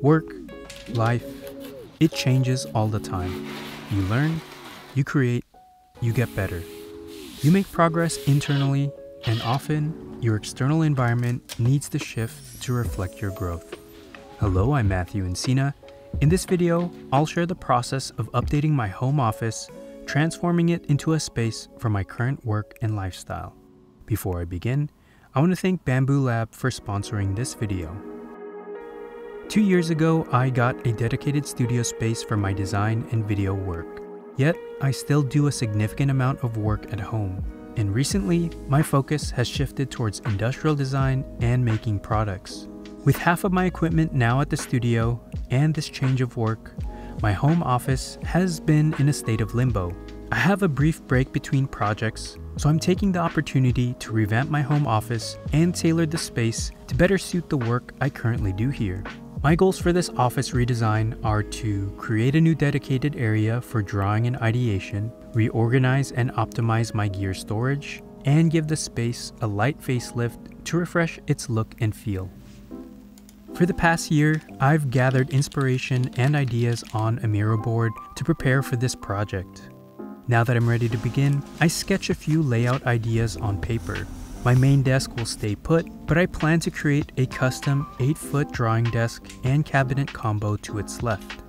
Work, life, it changes all the time. You learn, you create, you get better. You make progress internally, and often your external environment needs to shift to reflect your growth. Hello, I'm Matthew Encina. In this video, I'll share the process of updating my home office, transforming it into a space for my current work and lifestyle. Before I begin, I want to thank Bambu Lab for sponsoring this video. 2 years ago, I got a dedicated studio space for my design and video work. Yet, I still do a significant amount of work at home. And recently, my focus has shifted towards industrial design and making products. With half of my equipment now at the studio and this change of work, my home office has been in a state of limbo. I have a brief break between projects, so I'm taking the opportunity to revamp my home office and tailor the space to better suit the work I currently do here. My goals for this office redesign are to create a new dedicated area for drawing and ideation, reorganize and optimize my gear storage, and give the space a light facelift to refresh its look and feel. For the past year, I've gathered inspiration and ideas on a Miro board to prepare for this project. Now that I'm ready to begin, I sketch a few layout ideas on paper. My main desk will stay put, but I plan to create a custom 8-foot drawing desk and cabinet combo to its left.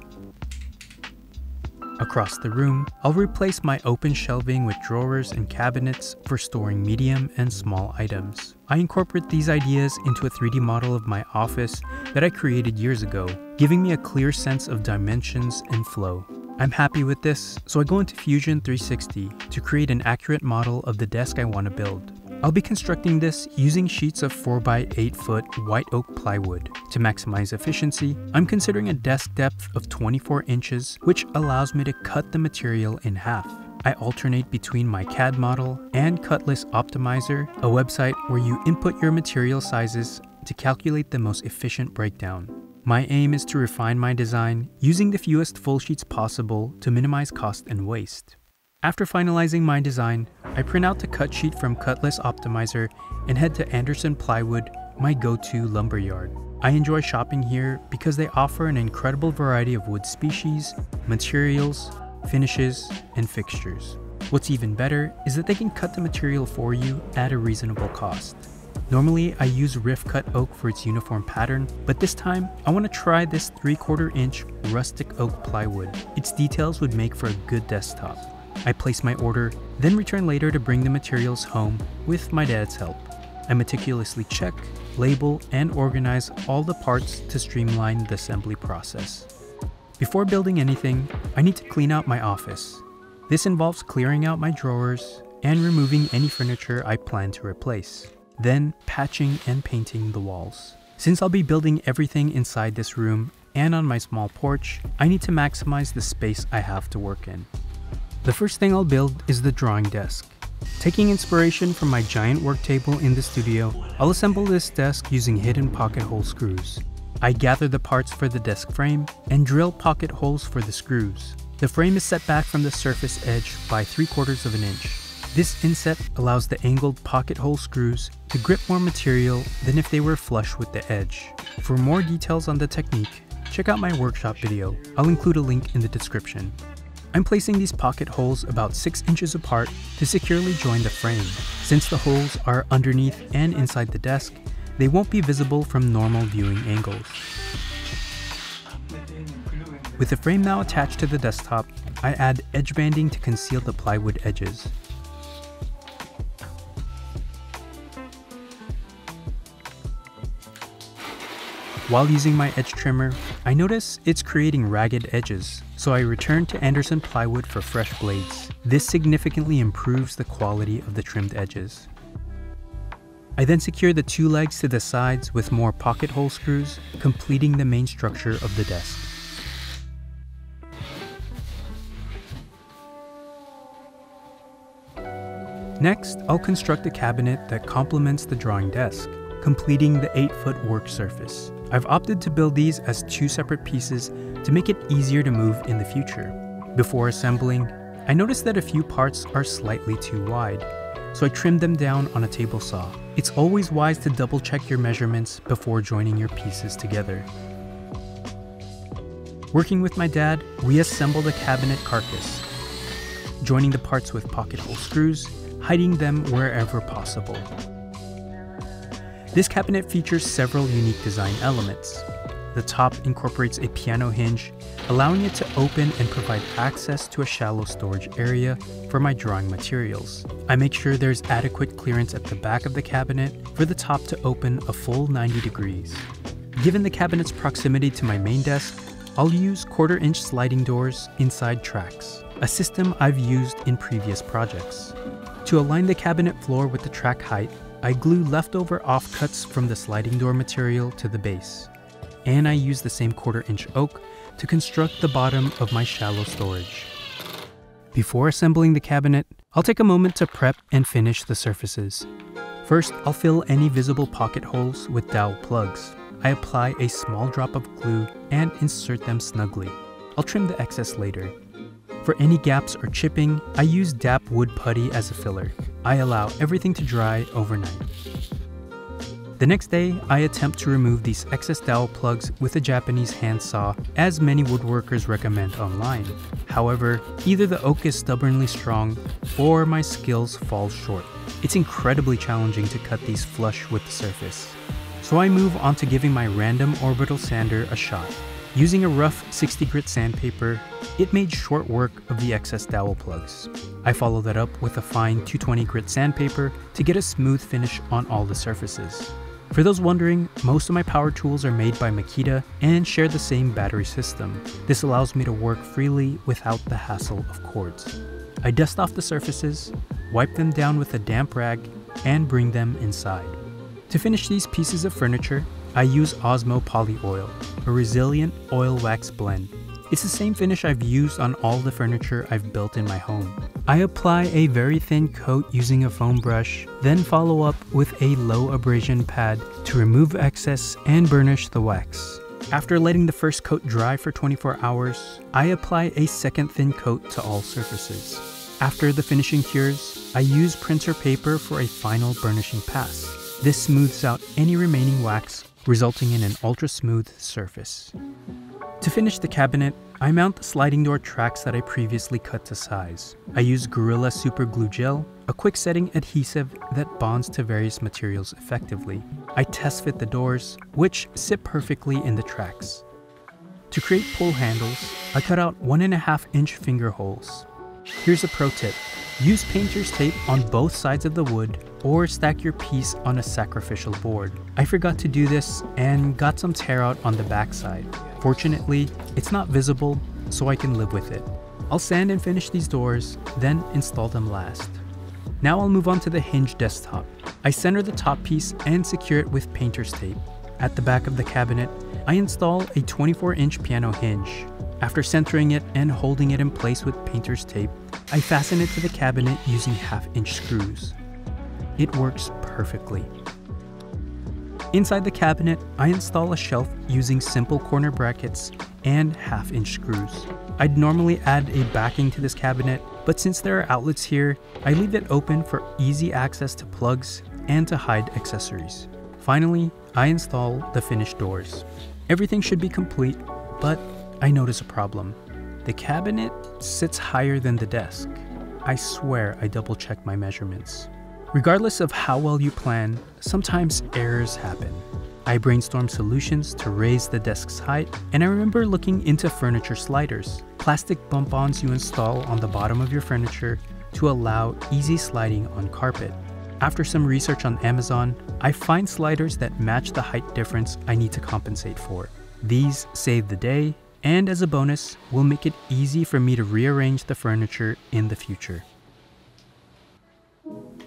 Across the room, I'll replace my open shelving with drawers and cabinets for storing medium and small items. I incorporate these ideas into a 3D model of my office that I created years ago, giving me a clear sense of dimensions and flow. I'm happy with this, so I go into Fusion 360 to create an accurate model of the desk I want to build. I'll be constructing this using sheets of 4x8 foot white oak plywood. To maximize efficiency, I'm considering a desk depth of 24 inches, which allows me to cut the material in half. I alternate between my CAD model and Cutlass Optimizer, a website where you input your material sizes to calculate the most efficient breakdown. My aim is to refine my design using the fewest full sheets possible to minimize cost and waste. After finalizing my design, I print out the cut sheet from Cutlass Optimizer and head to Anderson Plywood, my go-to lumber yard. I enjoy shopping here because they offer an incredible variety of wood species, materials, finishes, and fixtures. What's even better is that they can cut the material for you at a reasonable cost. Normally, I use rift cut oak for its uniform pattern, but this time, I want to try this 3/4 inch rustic oak plywood. Its details would make for a good desktop. I place my order, then return later to bring the materials home with my dad's help. I meticulously check, label, and organize all the parts to streamline the assembly process. Before building anything, I need to clean out my office. This involves clearing out my drawers and removing any furniture I plan to replace. Then patching and painting the walls. Since I'll be building everything inside this room and on my small porch, I need to maximize the space I have to work in. The first thing I'll build is the drawing desk. Taking inspiration from my giant work table in the studio, I'll assemble this desk using hidden pocket hole screws. I gather the parts for the desk frame and drill pocket holes for the screws. The frame is set back from the surface edge by 3/4 of an inch. This inset allows the angled pocket hole screws to grip more material than if they were flush with the edge. For more details on the technique, check out my workshop video. I'll include a link in the description. I'm placing these pocket holes about 6 inches apart to securely join the frame. Since the holes are underneath and inside the desk, they won't be visible from normal viewing angles. With the frame now attached to the desktop, I add edge banding to conceal the plywood edges. While using my edge trimmer, I notice it's creating ragged edges, so I return to Anderson Plywood for fresh blades. This significantly improves the quality of the trimmed edges. I then secure the 2 legs to the sides with more pocket hole screws, completing the main structure of the desk. Next, I'll construct a cabinet that complements the drawing desk, completing the 8-foot work surface. I've opted to build these as 2 separate pieces to make it easier to move in the future. Before assembling, I noticed that a few parts are slightly too wide, so I trimmed them down on a table saw. It's always wise to double check your measurements before joining your pieces together. Working with my dad, we assembled a cabinet carcass, joining the parts with pocket hole screws, hiding them wherever possible. This cabinet features several unique design elements. The top incorporates a piano hinge, allowing it to open and provide access to a shallow storage area for my drawing materials. I make sure there's adequate clearance at the back of the cabinet for the top to open a full 90 degrees. Given the cabinet's proximity to my main desk, I'll use 1/4-inch sliding doors inside tracks, a system I've used in previous projects. To align the cabinet floor with the track height, I glue leftover offcuts from the sliding door material to the base, and I use the same 1/4-inch oak to construct the bottom of my shallow storage. Before assembling the cabinet, I'll take a moment to prep and finish the surfaces. First, I'll fill any visible pocket holes with dowel plugs. I apply a small drop of glue and insert them snugly. I'll trim the excess later. For any gaps or chipping, I use DAP wood putty as a filler. I allow everything to dry overnight. The next day, I attempt to remove these excess dowel plugs with a Japanese handsaw, as many woodworkers recommend online. However, either the oak is stubbornly strong or my skills fall short. It's incredibly challenging to cut these flush with the surface. So I move on to giving my random orbital sander a shot. Using a rough 60 grit sandpaper, it made short work of the excess dowel plugs. I follow that up with a fine 220 grit sandpaper to get a smooth finish on all the surfaces. For those wondering, most of my power tools are made by Makita and share the same battery system. This allows me to work freely without the hassle of cords. I dust off the surfaces, wipe them down with a damp rag, and bring them inside. To finish these pieces of furniture, I use Osmo Poly Oil, a resilient oil wax blend. It's the same finish I've used on all the furniture I've built in my home. I apply a very thin coat using a foam brush, then follow up with a low abrasion pad to remove excess and burnish the wax. After letting the first coat dry for 24 hours, I apply a second thin coat to all surfaces. After the finishing cures, I use printer paper for a final burnishing pass. This smooths out any remaining wax, resulting in an ultra-smooth surface. To finish the cabinet, I mount the sliding door tracks that I previously cut to size. I use Gorilla Super Glue Gel, a quick-setting adhesive that bonds to various materials effectively. I test fit the doors, which sit perfectly in the tracks. To create pull handles, I cut out 1.5-inch finger holes. Here's a pro tip. Use painter's tape on both sides of the wood or stack your piece on a sacrificial board. I forgot to do this and got some tear out on the backside. Fortunately, it's not visible, so I can live with it. I'll sand and finish these doors, then install them last. Now I'll move on to the hinge desktop. I center the top piece and secure it with painter's tape. At the back of the cabinet, I install a 24-inch piano hinge. After centering it and holding it in place with painter's tape, I fasten it to the cabinet using 1/2-inch screws. It works perfectly. Inside the cabinet, I install a shelf using simple corner brackets and 1/2-inch screws. I'd normally add a backing to this cabinet, but since there are outlets here, I leave it open for easy access to plugs and to hide accessories. Finally, I install the finished doors. Everything should be complete, but I notice a problem. The cabinet sits higher than the desk. I swear I double-checked my measurements. Regardless of how well you plan, sometimes errors happen. I brainstorm solutions to raise the desk's height, and I remember looking into furniture sliders, plastic bump-ons you install on the bottom of your furniture to allow easy sliding on carpet. After some research on Amazon, I find sliders that match the height difference I need to compensate for. These save the day, and as a bonus, will make it easy for me to rearrange the furniture in the future.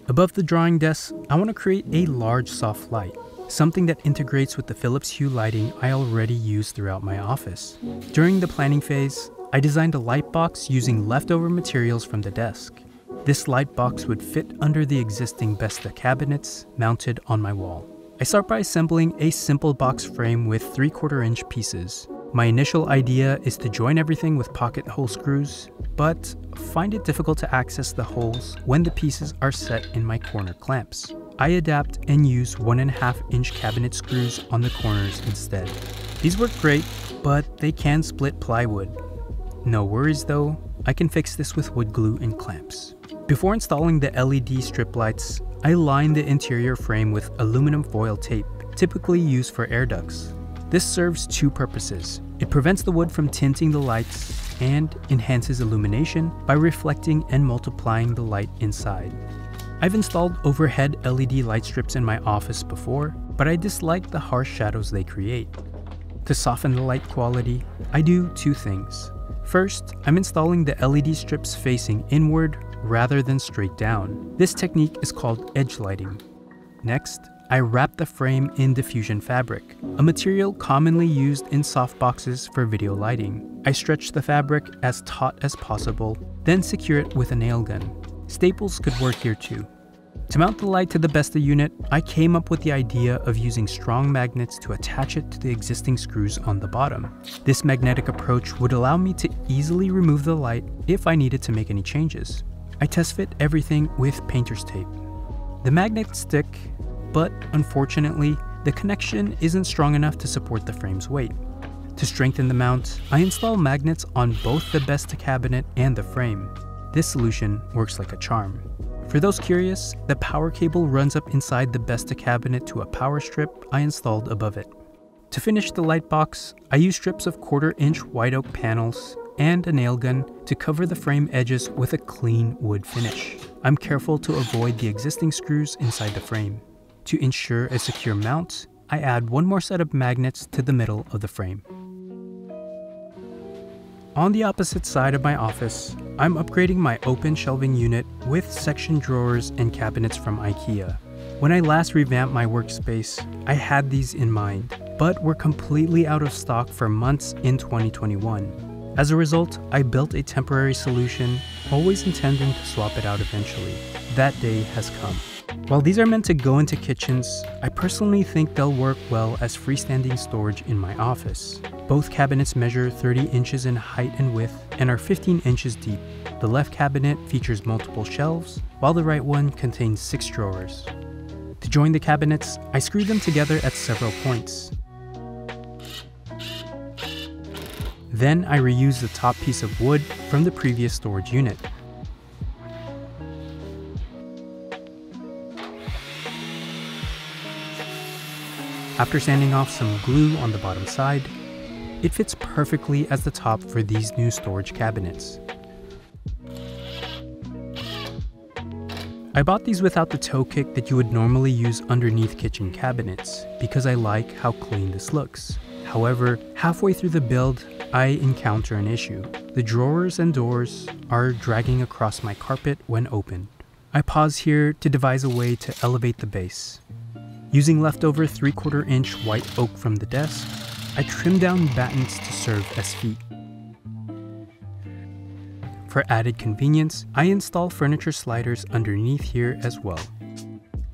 Above the drawing desk, I want to create a large soft light, something that integrates with the Philips Hue lighting I already use throughout my office. During the planning phase, I designed a light box using leftover materials from the desk. This light box would fit under the existing Besta cabinets mounted on my wall. I start by assembling a simple box frame with 3/4-inch pieces. My initial idea is to join everything with pocket hole screws, but find it difficult to access the holes when the pieces are set in my corner clamps. I adapt and use 1.5-inch cabinet screws on the corners instead. These work great, but they can split plywood. No worries though, I can fix this with wood glue and clamps. Before installing the LED strip lights, I line the interior frame with aluminum foil tape, typically used for air ducts. This serves two purposes. It prevents the wood from tinting the lights and enhances illumination by reflecting and multiplying the light inside. I've installed overhead LED light strips in my office before, but I dislike the harsh shadows they create. To soften the light quality, I do two things. First, I'm installing the LED strips facing inward rather than straight down. This technique is called edge lighting. Next, I wrap the frame in diffusion fabric, a material commonly used in softboxes for video lighting. I stretch the fabric as taut as possible, then secure it with a nail gun. Staples could work here too. To mount the light to the Besta unit, I came up with the idea of using strong magnets to attach it to the existing screws on the bottom. This magnetic approach would allow me to easily remove the light if I needed to make any changes. I test fit everything with painter's tape. The magnets stick, but unfortunately, the connection isn't strong enough to support the frame's weight. To strengthen the mount, I install magnets on both the Besta cabinet and the frame. This solution works like a charm. For those curious, the power cable runs up inside the Besta cabinet to a power strip I installed above it. To finish the light box, I use strips of 1/4-inch white oak panels and a nail gun to cover the frame edges with a clean wood finish. I'm careful to avoid the existing screws inside the frame. To ensure a secure mount, I add one more set of magnets to the middle of the frame. On the opposite side of my office, I'm upgrading my open shelving unit with Sektion drawers and cabinets from IKEA. When I last revamped my workspace, I had these in mind, but were completely out of stock for months in 2021. As a result, I built a temporary solution, always intending to swap it out eventually. That day has come. While these are meant to go into kitchens, I personally think they'll work well as freestanding storage in my office. Both cabinets measure 30 inches in height and width and are 15 inches deep. The left cabinet features multiple shelves, while the right one contains 6 drawers. To join the cabinets, I screwed them together at several points. Then I reused the top piece of wood from the previous storage unit. After sanding off some glue on the bottom side, it fits perfectly as the top for these new storage cabinets. I bought these without the toe kick that you would normally use underneath kitchen cabinets because I like how clean this looks. However, halfway through the build, I encounter an issue. The drawers and doors are dragging across my carpet when opened. I pause here to devise a way to elevate the base. Using leftover 3/4-inch white oak from the desk, I trim down battens to serve as feet. For added convenience, I install furniture sliders underneath here as well.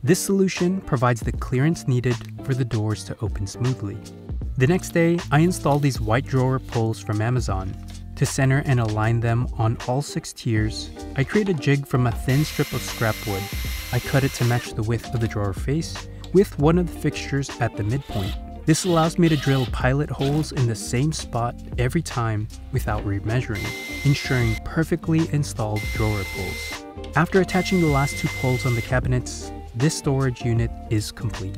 This solution provides the clearance needed for the doors to open smoothly. The next day, I install these white drawer pulls from Amazon. To center and align them on all 6 tiers, I create a jig from a thin strip of scrap wood. I cut it to match the width of the drawer face, with one of the fixtures at the midpoint. This allows me to drill pilot holes in the same spot every time without remeasuring, ensuring perfectly installed drawer pulls. After attaching the last 2 pulls on the cabinets, this storage unit is complete.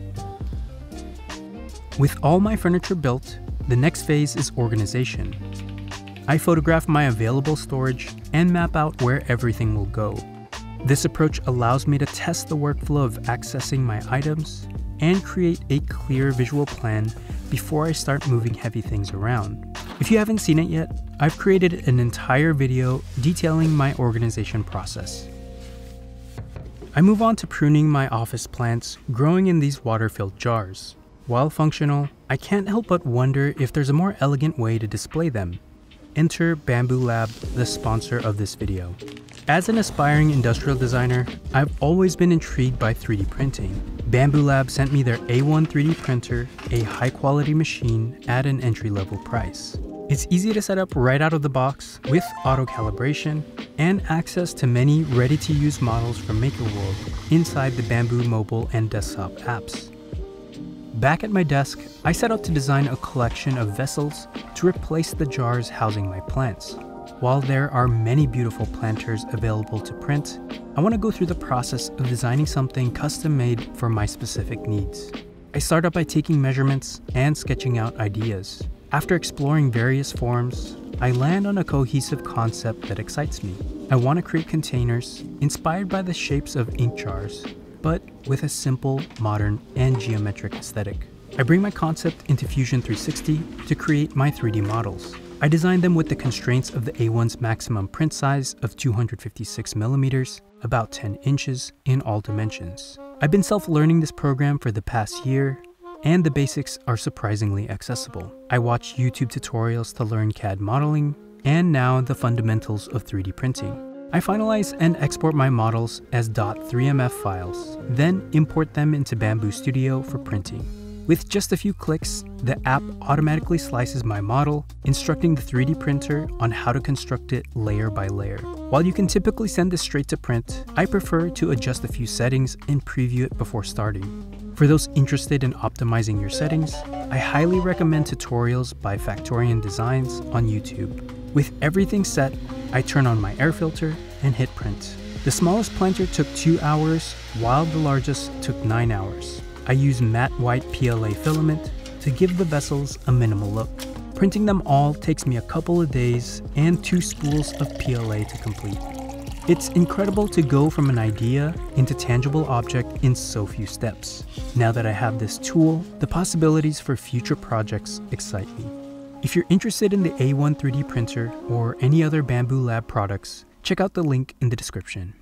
With all my furniture built, the next phase is organization. I photograph my available storage and map out where everything will go. This approach allows me to test the workflow of accessing my items and create a clear visual plan before I start moving heavy things around. If you haven't seen it yet, I've created an entire video detailing my organization process. I move on to pruning my office plants growing in these water-filled jars. While functional, I can't help but wonder if there's a more elegant way to display them. Enter Bambu Lab, the sponsor of this video. As an aspiring industrial designer, I've always been intrigued by 3D printing. Bambu Lab sent me their A1 3D printer, a high-quality machine at an entry-level price. It's easy to set up right out of the box with auto-calibration and access to many ready-to-use models from MakerWorld inside the Bambu mobile and desktop apps. Back at my desk, I set out to design a collection of vessels to replace the jars housing my plants. While there are many beautiful planters available to print, I want to go through the process of designing something custom-made for my specific needs. I start out by taking measurements and sketching out ideas. After exploring various forms, I land on a cohesive concept that excites me. I want to create containers inspired by the shapes of ink jars, but with a simple, modern, and geometric aesthetic. I bring my concept into Fusion 360 to create my 3D models. I designed them with the constraints of the A1's maximum print size of 256mm, about 10 inches in all dimensions. I've been self-learning this program for the past year, and the basics are surprisingly accessible. I watch YouTube tutorials to learn CAD modeling, and now the fundamentals of 3D printing. I finalize and export my models as .3mf files, then import them into Bambu Studio for printing. With just a few clicks, the app automatically slices my model, instructing the 3D printer on how to construct it layer by layer. While you can typically send this straight to print, I prefer to adjust a few settings and preview it before starting. For those interested in optimizing your settings, I highly recommend tutorials by Factorian Designs on YouTube. With everything set, I turn on my air filter and hit print. The smallest planter took 2 hours, while the largest took 9 hours. I use matte white PLA filament to give the vessels a minimal look. Printing them all takes me a couple of days and 2 spools of PLA to complete. It's incredible to go from an idea into tangible object in so few steps. Now that I have this tool, the possibilities for future projects excite me. If you're interested in the A1 3D printer or any other Bambu Lab products, check out the link in the description.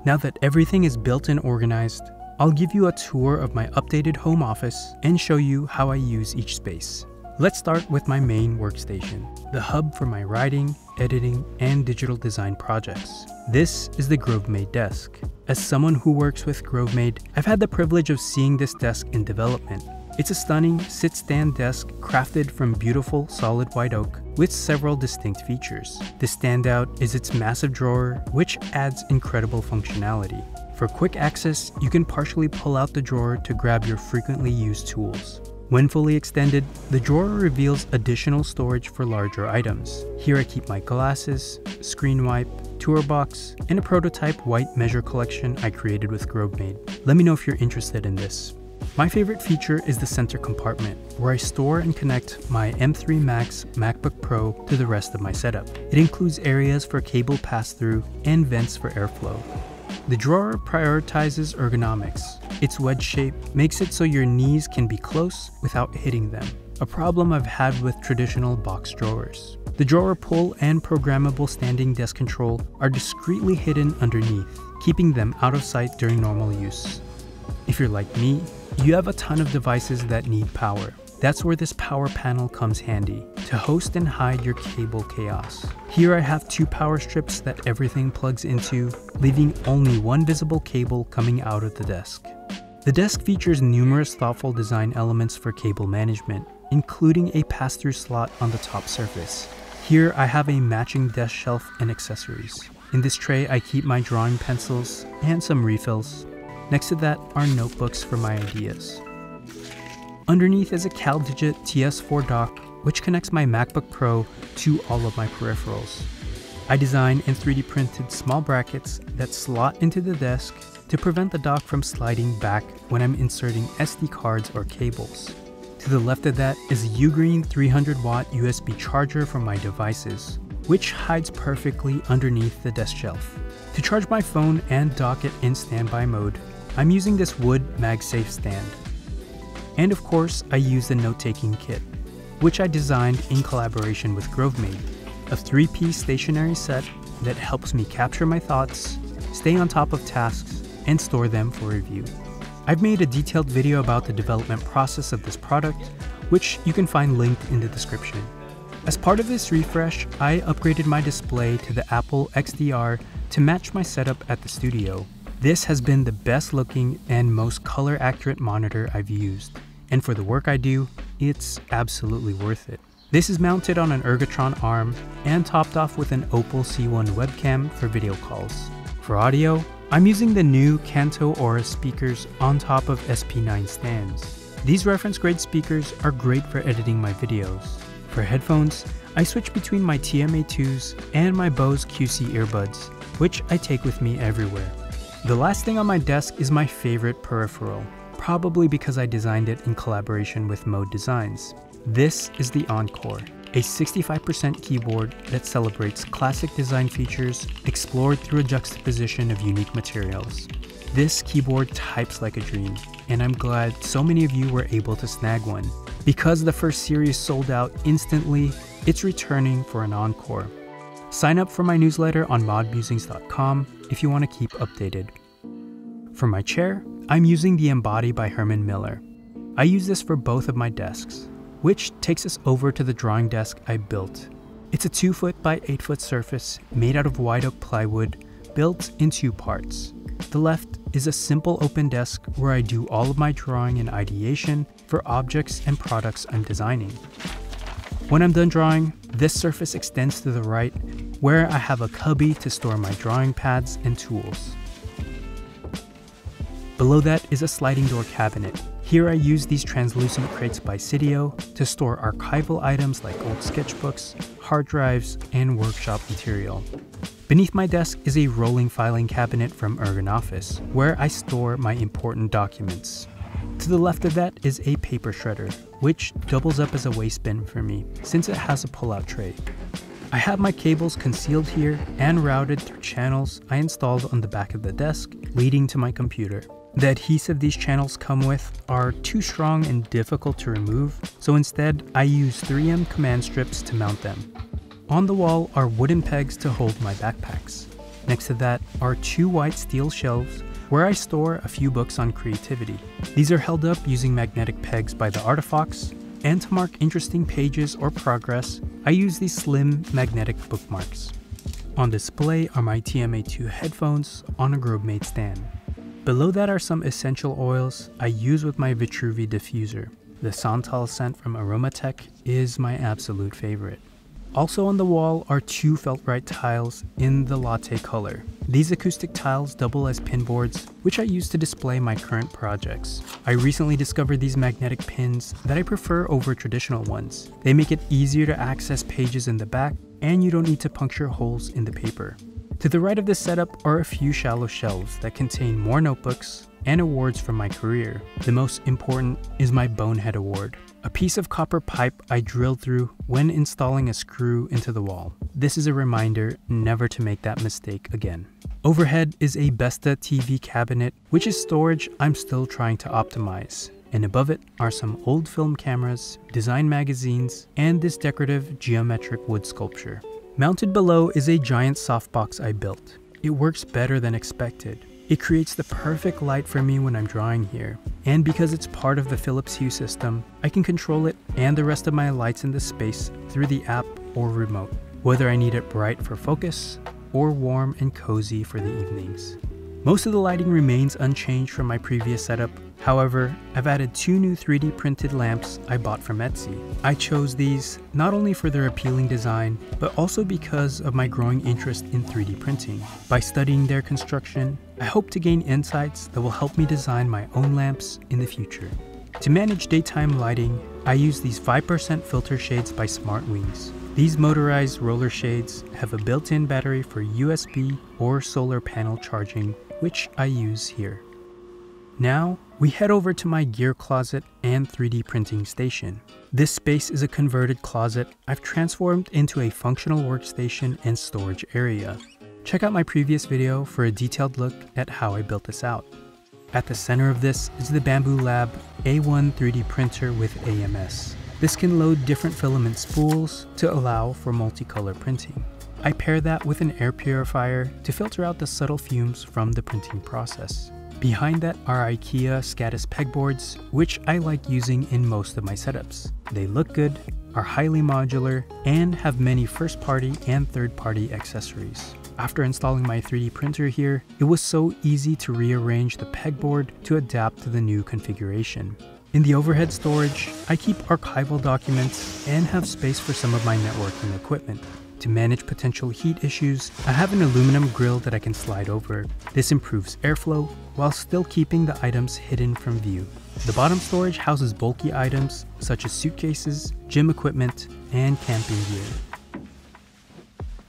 Now that everything is built and organized, I'll give you a tour of my updated home office and show you how I use each space. Let's start with my main workstation, the hub for my writing, editing, and digital design projects. This is the Grovemade desk. As someone who works with Grovemade, I've had the privilege of seeing this desk in development. It's a stunning sit-stand desk crafted from beautiful solid white oak with several distinct features. The standout is its massive drawer, which adds incredible functionality. For quick access, you can partially pull out the drawer to grab your frequently used tools. When fully extended, the drawer reveals additional storage for larger items. Here I keep my glasses, screen wipe, tour box, and a prototype white measure collection I created with Grovemade. Let me know if you're interested in this. My favorite feature is the center compartment, where I store and connect my M3 Max MacBook Pro to the rest of my setup. It includes areas for cable pass-through and vents for airflow. The drawer prioritizes ergonomics. Its wedge shape makes it so your knees can be close without hitting them, a problem I've had with traditional box drawers. The drawer pull and programmable standing desk control are discreetly hidden underneath, keeping them out of sight during normal use. If you're like me, you have a ton of devices that need power. That's where this power panel comes handy, to host and hide your cable chaos. Here I have 2 power strips that everything plugs into, leaving only one visible cable coming out of the desk. The desk features numerous thoughtful design elements for cable management, including a pass-through slot on the top surface. Here I have a matching desk shelf and accessories. In this tray I keep my drawing pencils and some refills. Next to that are notebooks for my ideas. Underneath is a CalDigit TS4 dock, which connects my MacBook Pro to all of my peripherals. I designed and 3D printed small brackets that slot into the desk to prevent the dock from sliding back when I'm inserting SD cards or cables. To the left of that is a Ugreen 300-watt USB charger for my devices, which hides perfectly underneath the desk shelf. To charge my phone and dock it in standby mode, I'm using this wood MagSafe stand. And of course, I use the note-taking kit, which I designed in collaboration with Grovemade, a 3-piece stationery set that helps me capture my thoughts, stay on top of tasks, and store them for review. I've made a detailed video about the development process of this product, which you can find linked in the description. As part of this refresh, I upgraded my display to the Apple XDR to match my setup at the studio. This has been the best looking and most color accurate monitor I've used, and for the work I do, it's absolutely worth it. This is mounted on an Ergotron arm and topped off with an Opal C1 webcam for video calls. For audio, I'm using the new Kanto Aura speakers on top of SP9 stands. These reference grade speakers are great for editing my videos. For headphones, I switch between my TMA2s and my Bose QC earbuds, which I take with me everywhere. The last thing on my desk is my favorite peripheral, probably because I designed it in collaboration with Mod Designs. This is the Encore, a 65% keyboard that celebrates classic design features explored through a juxtaposition of unique materials. This keyboard types like a dream, and I'm glad so many of you were able to snag one. Because the first series sold out instantly, it's returning for an encore. Sign up for my newsletter on modmusings.com if you want to keep updated. For my chair, I'm using the Embody by Herman Miller. I use this for both of my desks, which takes us over to the drawing desk I built. It's a 2-foot by 8-foot surface made out of white oak plywood, built in 2 parts. The left is a simple open desk where I do all of my drawing and ideation for objects and products I'm designing. When I'm done drawing, this surface extends to the right, where I have a cubby to store my drawing pads and tools. Below that is a sliding door cabinet. Here I use these translucent crates by Sitio to store archival items like old sketchbooks, hard drives, and workshop material. Beneath my desk is a rolling filing cabinet from Ergonoffice, where I store my important documents. To the left of that is a paper shredder, which doubles up as a waste bin for me, since it has a pull-out tray. I have my cables concealed here and routed through channels I installed on the back of the desk, leading to my computer. The adhesive these channels come with are too strong and difficult to remove, so instead I use 3M command strips to mount them. On the wall are wooden pegs to hold my backpacks. Next to that are 2 white steel shelves where I store a few books on creativity. These are held up using magnetic pegs by the Artifox, and to mark interesting pages or progress, I use these slim magnetic bookmarks. On display are my TMA2 headphones on a Grovemade stand. Below that are some essential oils I use with my Vitruvi diffuser. The Santal scent from Aromatech is my absolute favorite. Also on the wall are 2 Feltrite tiles in the latte color. These acoustic tiles double as pinboards, which I use to display my current projects. I recently discovered these magnetic pins that I prefer over traditional ones. They make it easier to access pages in the back, and you don't need to puncture holes in the paper. To the right of this setup are a few shallow shelves that contain more notebooks and awards from my career. The most important is my Bonehead Award, a piece of copper pipe I drilled through when installing a screw into the wall. This is a reminder never to make that mistake again. Overhead is a Besta TV cabinet, which is storage I'm still trying to optimize. And above it are some old film cameras, design magazines, and this decorative geometric wood sculpture. Mounted below is a giant softbox I built. It works better than expected. It creates the perfect light for me when I'm drawing here. And because it's part of the Philips Hue system, I can control it and the rest of my lights in the space through the app or remote, whether I need it bright for focus or warm and cozy for the evenings. Most of the lighting remains unchanged from my previous setup. However, I've added 2 new 3D printed lamps I bought from Etsy. I chose these not only for their appealing design, but also because of my growing interest in 3D printing. By studying their construction, I hope to gain insights that will help me design my own lamps in the future. To manage daytime lighting, I use these 5% filter shades by SmartWings. These motorized roller shades have a built-in battery for USB or solar panel charging, which I use here. Now, we head over to my gear closet and 3D printing station. This space is a converted closet I've transformed into a functional workstation and storage area. Check out my previous video for a detailed look at how I built this out. At the center of this is the Bambu Lab A1 3D printer with AMS. This can load different filament spools to allow for multicolor printing. I pair that with an air purifier to filter out the subtle fumes from the printing process. Behind that are IKEA Scatus pegboards, which I like using in most of my setups. They look good, are highly modular, and have many first-party and third-party accessories. After installing my 3D printer here, it was so easy to rearrange the pegboard to adapt to the new configuration. In the overhead storage, I keep archival documents and have space for some of my networking equipment. To manage potential heat issues, I have an aluminum grill that I can slide over. This improves airflow while still keeping the items hidden from view. The bottom storage houses bulky items such as suitcases, gym equipment, and camping gear.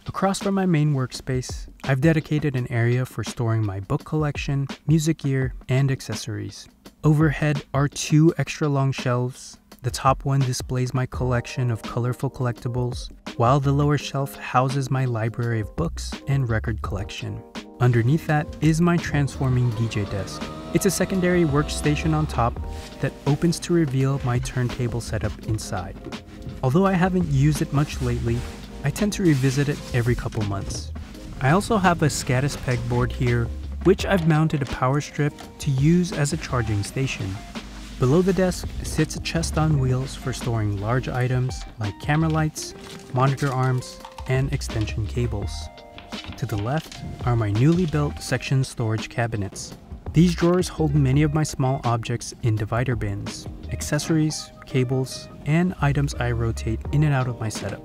Across from my main workspace, I've dedicated an area for storing my book collection, music gear, and accessories. Overhead are 2 extra long shelves. The top one displays my collection of colorful collectibles, while the lower shelf houses my library of books and record collection. Underneath that is my transforming DJ desk. It's a secondary workstation on top that opens to reveal my turntable setup inside. Although I haven't used it much lately, I tend to revisit it every couple months. I also have a Scatus pegboard here, which I've mounted a power strip to use as a charging station. Below the desk sits a chest on wheels for storing large items like camera lights, monitor arms, and extension cables. To the left are my newly built Sektion storage cabinets. These drawers hold many of my small objects in divider bins, accessories, cables, and items I rotate in and out of my setup.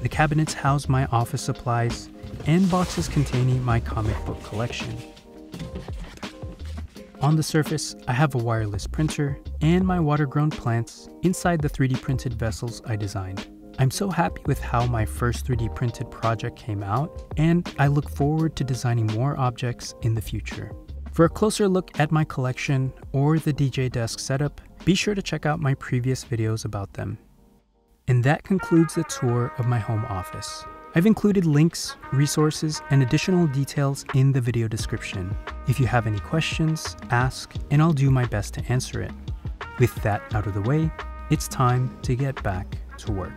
The cabinets house my office supplies and boxes containing my comic book collection. On the surface, I have a wireless printer and my water-grown plants inside the 3D printed vessels I designed. I'm so happy with how my first 3D printed project came out, and I look forward to designing more objects in the future. For a closer look at my collection or the DJ desk setup, be sure to check out my previous videos about them. And that concludes the tour of my home office. I've included links, resources, and additional details in the video description. If you have any questions, ask, and I'll do my best to answer it. With that out of the way, it's time to get back to work.